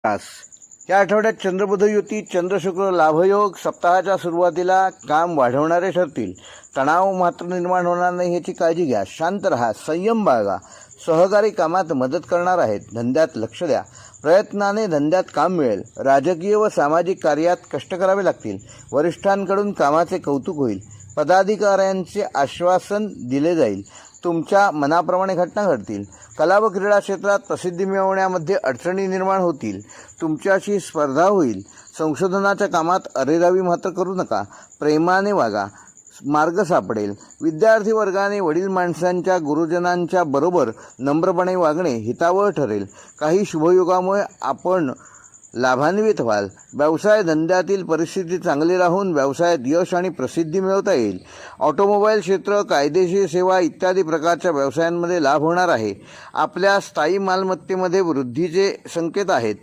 तास या आठवड्यात चंद्रबुध युती चंद्रशुक्र लाभयोग सप्ताहाच्या सुरुवातीला काम वाढवणारे ठरतील. तणाव मात्र निर्माण होणार नाही याची काळजी घ्या. शांत राहा, संयम बाळगा. सहकारी कामात मदत करणार आहेत. धंद्यात लक्ष द्या. प्रयत्नाने धंद्यात काम मिळेल. राजकीय व सामाजिक कार्यात कष्ट करावे लागतील. वरिष्ठांकडून कामाचे कौतुक होईल. पदाधिकाऱ्यांचे आश्वासन दिले जाईल. तुमच्या मनाप्रमाणे घटना घडतील. कला व क्रीडा क्षेत्रात प्रसिद्धी मिळवण्यामध्ये अडचणी निर्माण होतील. तुमच्याशी स्पर्धा होईल. संशोधनाच्या कामात अरेरावी मात्र करू नका. प्रेमाने वागा, मार्ग सापडेल. विद्यार्थी वर्गाने वडील माणसांच्या गुरुजनांच्या बरोबर नम्रपणे वागणे हितावह ठरेल. काही शुभयोगामुळे आपण लाभान्वित व्हाल. व्यवसाय धंद्यातील परिस्थिती चांगली राहून व्यवसायात यश आणि प्रसिद्धी मिळवता येईल. ऑटोमोबाईल क्षेत्र, कायदेशीर सेवा इत्यादी प्रकारच्या व्यवसायांमध्ये लाभ होणार आहे. आपल्या स्थायी मालमत्तेमध्ये वृद्धीचे संकेत आहेत.